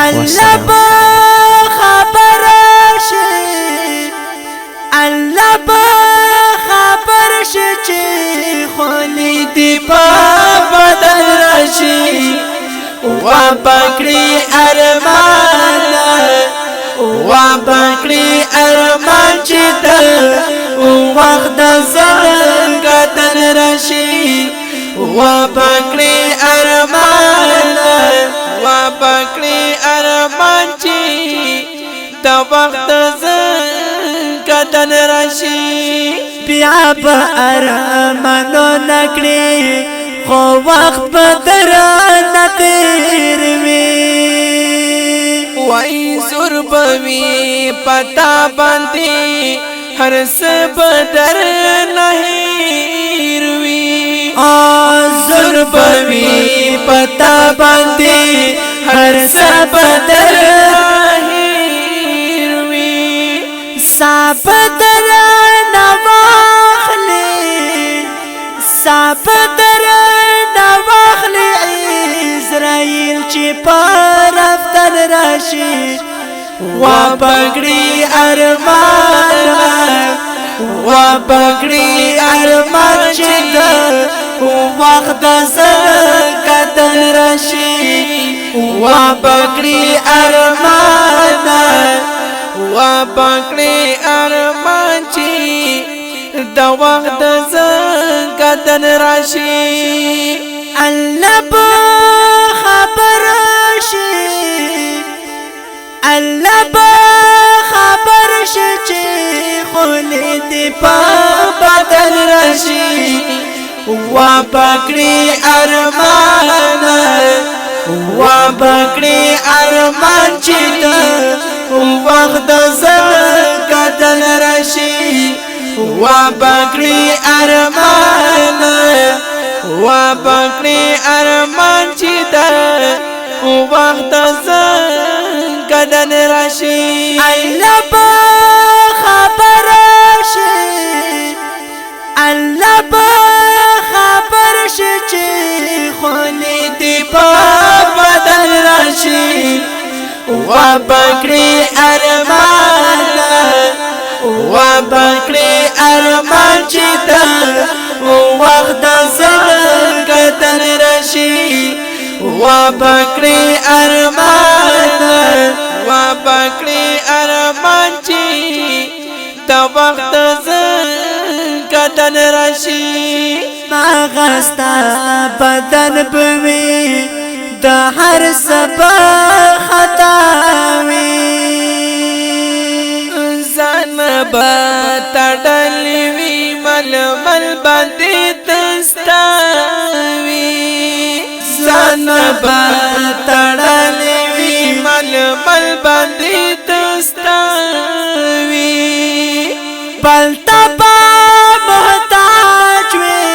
الله با خبر شي الله با خبر شي چې خولي دی په بدن راشي و بکری ارمان و بکری ارمان چې د وخت د زنګ راشي و بکری ارمان و بکری ارمان چې د وخت زنګ راشي بیا به ارمانو نکړي خو وخت بدر نتیر وی وای زور بوي پتا باندې هر څه بدر نهیر وی زور بوي پتا باندې هر څه بدر نهیر وی سابدر نواخلی سابدر اسرائیل چې پر افتر راشي و بغړي ارمان و بغړي ارمان چې د وخت زکدن راشي و بغړي ارمان و بغړي ارمان چې د وخت زکدن راشي الله با خبر شي الله با خبر شي چې خولي دی په بدن راشي و بکړي ارمان و بکړي ارمان چې د وخت زګدن راشي و بکړي ارمان و بکړي ارمان چې د وخت زنګدن راشي الله با خبر شي الله با خبر شي چې خولي دی په بدن راشي و بکړي ارمان و بکړي ارمان چې د وخت زنګدن راشي و بکړي ارمان و بکړي ارمان چې د وخت زنګدن راشي ما غستا بدن بوي د هر سبا خطا وي ځان به تړلې وي مل باندې تستاوي ځان به تړلې وي مل باندې تستاوي بلتا با محتاج وي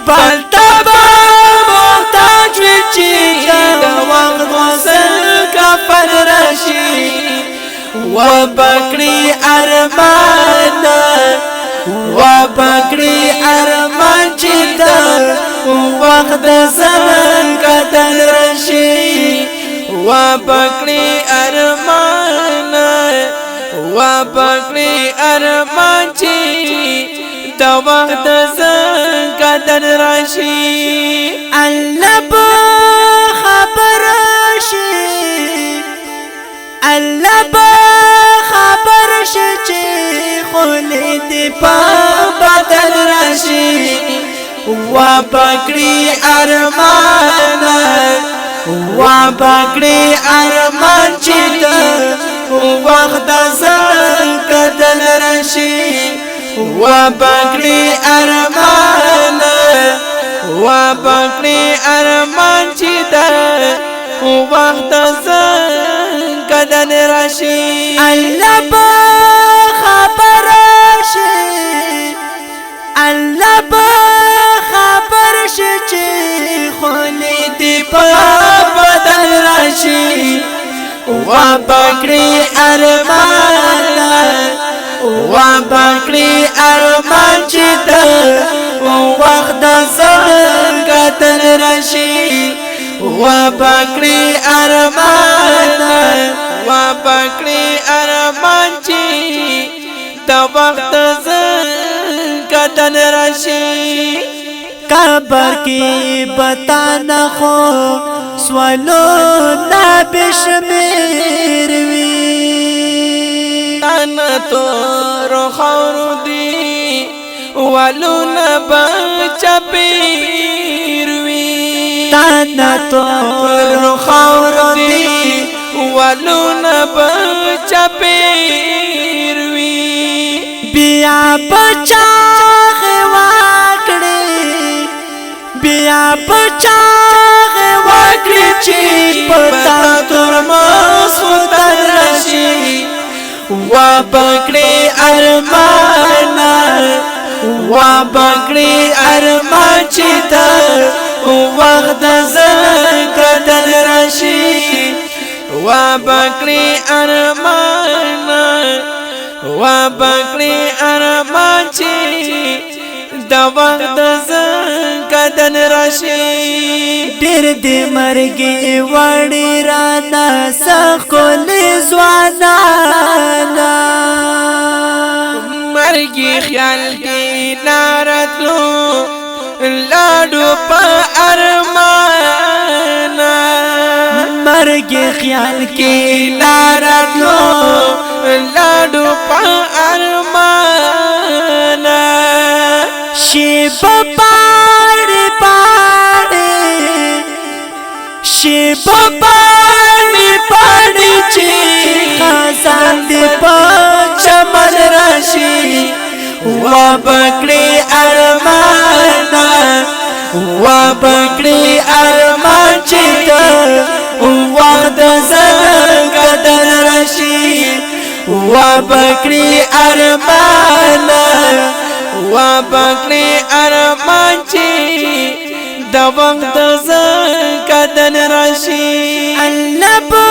بلتا با محتاج وي چې د وخت غسل کفن راشي و بکړي ارمان و بکړي ارمان چې د وخت زنګدن راشي و بکړي ارمان و بکړي ارمان چې د وخت زنګدن راشي الله با خبر شي الله با خبر شي چې خولي دی په بدن راشي و بکړي ارمان و بکړي ارمان چې د وخت زنګدن راشي و بکړي ارمان و بکړي ارمان چې د وخت زنګدن راشي الله با خبر شي الله با خبر شي چې خولي دی په بدن راشي و بکړي ارمان و بکړي ارمان چې د وخت زنګدن راشي و بکړي ارمان بکړي ارمان چې د وخت زنګدن راشي قبر کی بتا نہ خو سوالو نہ بشمیر وی انا تو روخور دی والو نہ بچپیر وی انا تو روخور دی والو نہ بچپیر وی بیا بچا بیا بچاغ وکړي چې پتا تر مسودر راشي وا بکړي ارمانا وا بکړي ارمان چې تا وخت زنګدن راشي وا بکړي ارمانا وا بکړي ارمان چې د وخت زنګدن راشي ډېر دې مرګي وړي رانا سخل ځوانانا مرګي خیال کې نارتلو لاډو په ارمانا مرګي خیال کې نارتلو لاډو په ارمانا شیب پاڑی پاڑی شیب پاڑی پاڑی چی خزان دی پچمن راشی وا بکڑی ارمانا وا بکڑی ارمان چی تا وقت زنګدن راشی وا بکڑی ارمانا وا بکړي ارمان چې د وخت زنګدن راشي الله په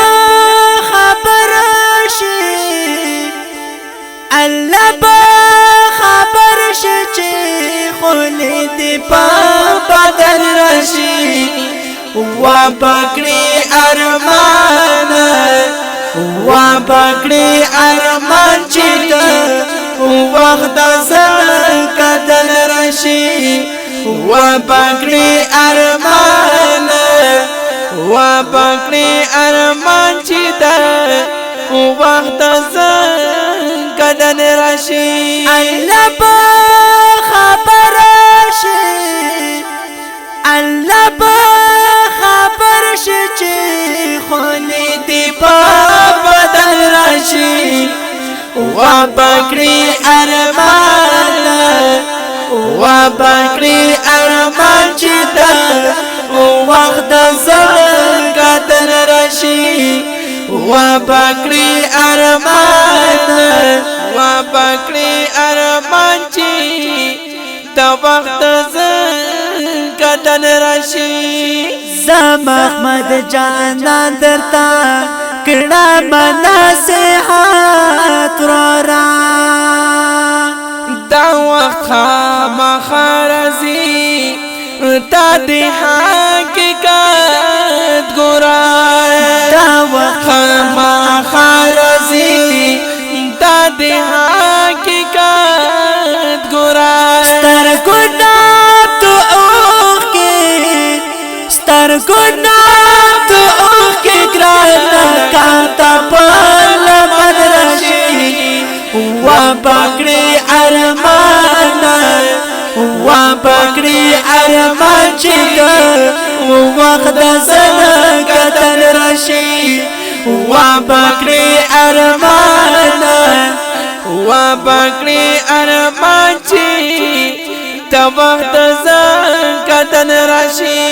خبر شي الله په خبر شي چې خولې دې په بدن راشي وا بکړي ارمان وا بکړي ارمان چې وخت زنګدن راشي وا بکړي ارمان وا بکړي ارمان چې دا وخت زنګدن راشي الله په خبر شي الله په خبر شي چې خولې دې په بدن راشي وا بکړي ارمان وا بکړي ارمان چې دا وخت زنګدن راشي وا بکړي ارمان وا بکړي ارمان چې دا وخت زنګدن راشي زما احمد جانان درتا کړه منصيحت را دا وخت مخارزي تا دې حقیقت ګورا دا وخت مخارزي تا دې حقیقت ګورا ستر ګناه تو اوخ کې ستر ګناه تو اوخ کې ګران کاتا پل من راشي وا بکړي ارمان وا بکړي ارمان چې وخت زنګدن راشي وا بکړي ارمان وا بکړي ارمان چې د وخت زنګدن راشي